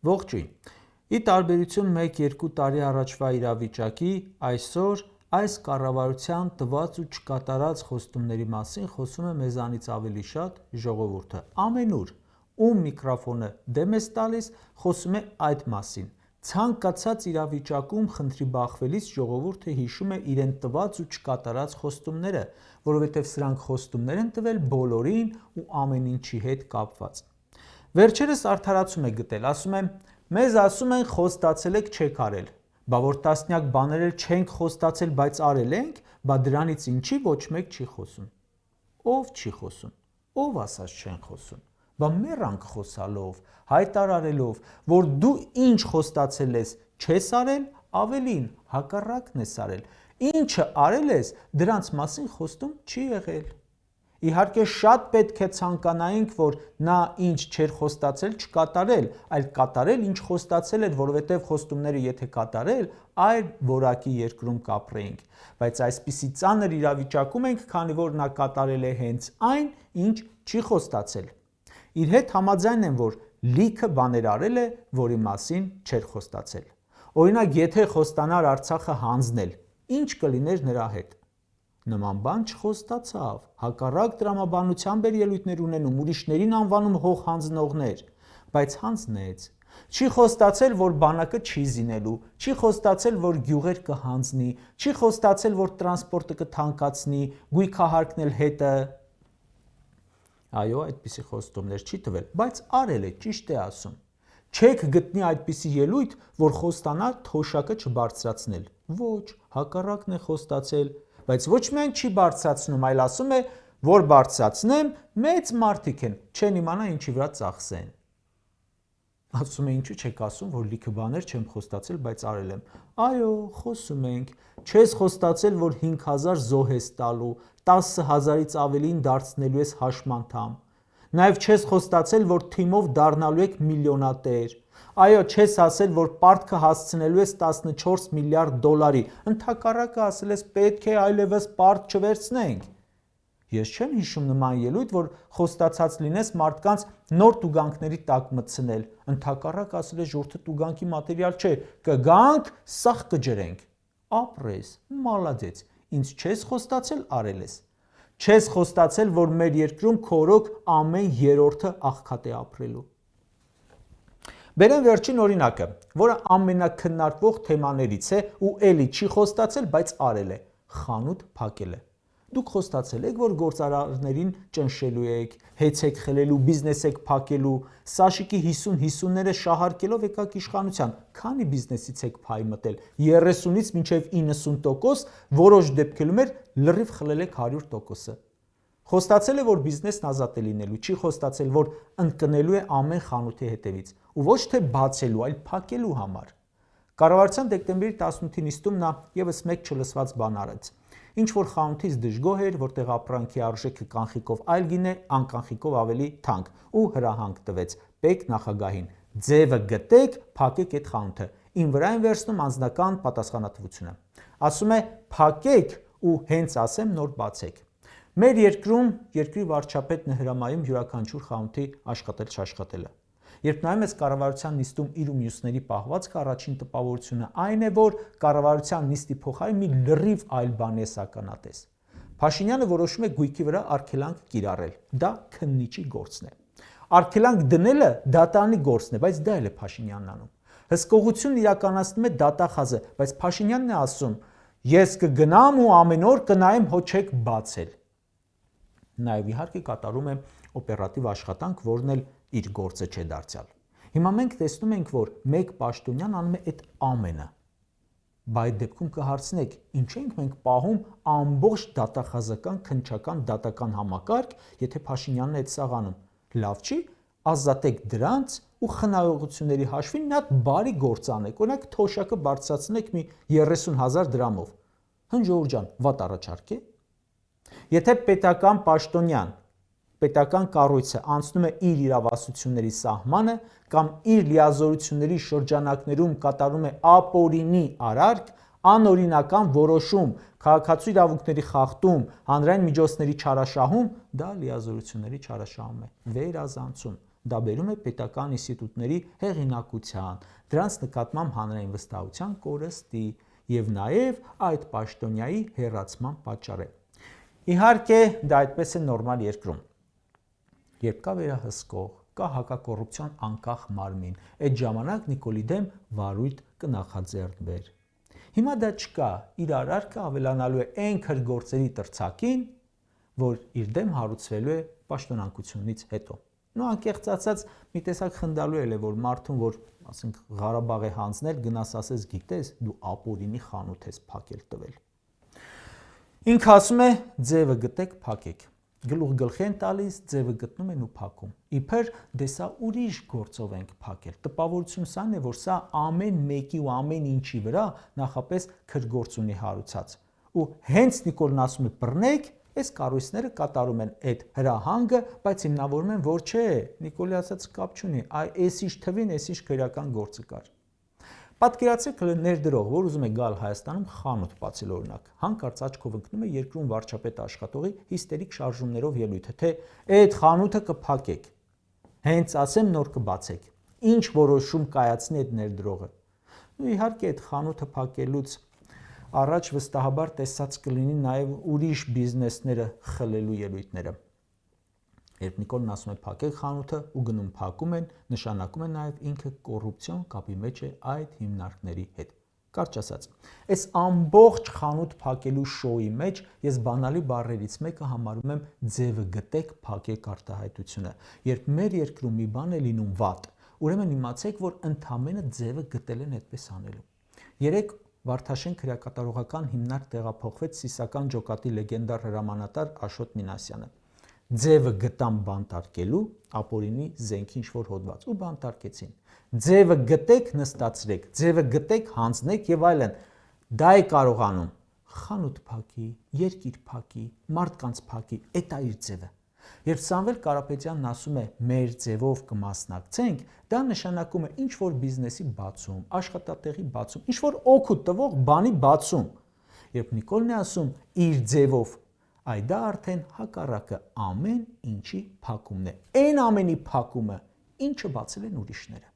Ողջույն։ Ի տարբերություն 1-2 տարի առաջվա իրավիճակի, այսօր այս կառավարության տված ու չկատարած խոստումների մասին խոսում է մեզանից ավելի շատ ժողովուրդը։ Ամենուր, ում միկրոֆոնը դեմ ես տալիս, խոսում է այդ մասին։ Ցանկացած իրավիճակում խնդրի բախվելիս ժողովուրդը հիշում է իրեն տված ու չկատարած խոստումները, որովհետև սրանք խոստումներ են տվել բոլորին ու ամեն ինչի հետ կապված։ Վերջերս արդարացում է գտել, ասում է, մեզ ասում են խոստացել եք չեք արել, բա որ տասնյակ բաներ էլ չենք խոստացել, բայց արել ենք, բա դրանից ինչի ոչ մեկ չի խոսում։ Ով չի խոսում, ով ասած չեն խոսում, բա մեռանք խոսալով, հայտարարելով, որ դու ինչ խոստացել ես չես արել, ավելին, հակառակն ես արել, ինչը արել ես, դրանց մասին խոստում չի եղել։ Իհարկե շատ պետք է ցանկանայինք, որ նա ինչ չէր խոստացել չկատարել, այլ կատարել ինչ խոստացել էր, որովհետև խոստումները եթե կատարել, այլ որակի երկրում կապրեինք, բայց այսպիսի ծանր իրավիճակում ենք, քանի որ նա կատարել է հենց այն, ինչ չի խոստացել։ Իր հետ համաձայն եմ, որ լիքը բաներ արել է, որի մասին չէր խոստացել։ Օրինակ, եթե խոստանար Արցախը հանձնել, ինչ կլիներ նրա հետ։ Նման բան չխոստացավ, հակառակ տրամաբանությամբ էր ելույթներ ունենում, ուրիշներին անվանում հող հանձնողներ, բայց հանձնեց։ Չի խոստացել, որ բանակը չի զինելու, չի խոստացել, որ գյուղեր կհանձնի, չի խոստացել, որ տրանսպորտը կթանկացնի, գույքահարկն էլ հետը։ Այո, այդպիսի խոստումներ չի տվել, բայց արել է, ճիշտ է ասում։ Չեք գտնի այդպիսի ելույթ, որ խոստանա թոշակը չբարձրացնել։ Ոչ, հակառակն է խոստացել, բայց ոչ միայն չի բարձրացնում, այլ ասում է, որ բարձրացնեմ, մեծ մարդիկ են, չեն իմանա ինչի վրա ծախսեն։ Ասում է, ինչու չեք ասում, որ լիքը բաներ չեմ խոստացել, բայց արել եմ։ Այո, խոսում ենք։ Չես խոստացել, որ 5000 զոհ ես տալու, 10000-ից ավելին դարձնելու ես հաշմանդամ։ Նաև չես խոստացել, որ թիմով դառնալու եք միլիոնատեր։ Այո, չես ասել, որ պարտքը հասցնելու ես 14 միլիարդ դոլարի, ընդհակառակը ասել ես պետք է այլևս պարտ չվերցնենք։ Ես չեմ հիշում նման ելույթ, որ խոստացած լինես մարդկանց նոր տուգանքների տակ մտցնել, ընդհակառակ ասել ես ժողովուրդը տուգանքի մատերիալ չէ, կգանք, սաղ կջրենք։ Ապրես, մալադեց, ինձ չես խոստացել, արել ես։ Չես խոստացել, որ մեր երկրում քորոք ամեն երրորդը աղքատ է ապրելու։ Բերեմ վերջին օրինակը, որը ամենակննարկվող թեմաներից է ու էլի չի խոստացել, բայց արել է, խանութ փակելը։ Դուք խոստացել եք, որ գործարարներին ճնշելու եք, հեծ եք խլելու, բիզնես եք փակելու, Սաշիկի 50-50-ները շահարկելով եկաք իշխանության, քանի բիզնեսից եք փայ մտել, 30-ից մինչև 90%, որոշ դեպքերում էր լրիվ խլել եք 100%-ը։ Խոստացել է, որ բիզնեսն ազատ է լինելու, չի խոստացել, որ ընկնելու է ամեն խանութի հետևից, ու ոչ թե բացելու, այլ փակելու համար։ Կառավարության դեկտեմբերի 18-ի նիստում նա եւս մեկ չլսված բան արեց։ Ինչ որ խանութից դժգոհ էր, որտեղ ապրանքի արժեքը կանխիկով այլ գինե, անկանխիկով ավելի թանկ, ու հրահանգ տվեց Պեկ նախագահին. ձևը գտեք, փակեք այդ խանութը, ին վրա են վերցնում անձնական պատասխանատվությունը։ Ասում է փակեք ու հենց ասեմ նոր բացեք։ Մեր երկրում երկրի վարչապետն է հրամայում յուրաքանչյուր խանութի աշխատել-չաշխատելը։ Երբ նայում ես կառավարության նիստում իր ու մյուսների պահվածքը, առաջին տպավորությունը այն է, որ կառավարության նիստի փոխարեն մի լրիվ այլ բան ես ականատես։ Փաշինյանը որոշում է գույքի վրա արգելանք կիրառել։ Դա քննիչի գործն է։ Արգելանք դնելը դատարանի գործն է, բայց դա էլ է Փաշինյանն անում։ Հսկողությունն իրականացնում է դատախազը, բայց Փաշինյանն է ասում. ես կգնամ ու ամեն օր կնայեմ հո չեք բացել։ Նաև իհարկե կատարում է օպերատիվ աշխատանք, որն էլ իր գործը չէ դարձյալ։ Հիմա մենք տեսնում ենք, որ մեկ պաշտոնյան անում է այդ ամենը։ Բայց այդ դեպքում կհարցնեք, ինչ ենք մենք պահում ամբողջ դատախազական քննչական դատական համակարգ, եթե Փաշինյանն է այդ սաղանում։ Լավ չի, ազատեք դրանց ու խնայողությունների հաշվին մի հատ բարի գործ անեք, օրինակ թոշակը բարձրացնեք մի 30,000 դրամով։ Հնժողջան, վատ առաջարկ է։ Եթե պետական պաշտոնյան, պետական կառույցը անցնում է իր իրավասությունների սահմանը կամ իր լիազորությունների շրջանակներում կատարում է ապօրինի արարք, անօրինական որոշում, քաղաքացու իրավունքների խախտում, հանրային միջոցների չարաշահում, դա լիազորությունների չարաշահում է, վերազանցում։ Դա բերում է պետական ինստիտուտների հեղինակության, դրանց նկատմամբ հանրային վստահության կորստի եւ նաեւ այդ պաշտոնյայի հեռացման պատճառ է։ Իհարկե, դա այդպես է նորմալ երկրում։ Երբ կա վերահսկող, կա հակակոռուպցիոն անկախ մարմին, այդ ժամանակ Նիկոլի դեմ վարույթ կնախաձեռնվեր։ Հիմա դա չկա, իր արարքը ավելանալու է այն քրգործերի տրցակին, որ իր դեմ հարուցվելու է պաշտոնանկությունից հետո։ Նո անկեղծ ասած, մի տեսակ խնդալու է, որ մարդուն, որ ասենք Ղարաբաղ է հանձնել, գնաս ասես գիտես, դու ապօրինի խանութ ես փակել տվել։ Ինքը ասում է, ձևը գտեք, փակեք։ Գլուխ գլխի են տալիս, ձևը գտնում են ու փակում։ Իբր դե սա ուրիշ գործով ենք փակել։ Տպավորություն սան է, որ սա ամեն մեկի ու ամեն ինչի վրա նախապես քրգործ ունի հարուցած։ Ու հենց Նիկոլն ասում է բռնեք, այս կառույցները կատարում են այդ հրահանգը, բայց հիմնավորում են, որ չէ, Նիկոլի ասած կապ չունի, այս ինչ թվին, այս ինչ քրեական գործը կար։ Պատկերացրեք ներդրող, որ ուզում է գալ Հայաստանում խանութ բացել օրինակ, հանկարծ աչքով ընկնում է երկրում վարչապետ աշխատողի հիստերիկ շարժումներով ելույթը, թե այդ խանութը կփակեք, հենց ասեմ նոր կբացեք, ինչ որոշում կայացնի այդ ներդրողը։ Ու իհարկե այդ խանութը փակելուց առաջ վստահաբար տեսած կլինի նաև ուրիշ բիզնեսները խլելու ելույթները։ Երբ Նիկոլն ասում է փակեք խանութը ու գնում փակում են, նշանակում է նաև ինքը կոռուպցիոն կապի մեջ է այդ հիմնարկների հետ։ Կարճ ասած, այս ամբողջ խանութ փակելու շոուի մեջ ես բանալի բառերից մեկը համարում եմ ձևը գտեք, փակեք արտահայտությունը։ Երբ մեր երկրում մի բան է լինում վատ, ուրեմն իմացեք, որ ընդամենը ձևը գտել են այդպես անելու։ Երեք Վարդաշեն քրեակատարողական հիմնարկ տեղափոխվեց Սիսական ջոկատի լեգենդար հրամանատար Աշոտ Մինասյանը։ Ձևը գտան բանտարկելու ապօրինի զենքի ինչ-որ հոդված ու բանտարկեցին։ Ձևը գտեք, նստացրեք, ձևը գտեք, հանձնեք եւ այլն։ Դա է կարողանում խանութ փակի, երկիր փակի, մարդկանց փակի, էդ է իր ձևը։ Երբ Սամվել Կարապետյանն ասում է մեր ձևով կմասնակցենք, դա նշանակում է ինչ-որ բիզնեսի բացում, աշխատատեղի բացում, ինչ-որ օգուտ տվող բանի բացում։ Երբ Նիկոլն է ասում իր ձևով, այ դա արդեն հակառակը ամեն ինչի փակումն է։ Այն ամենի փակումը, ինչը բացել են ուրիշները։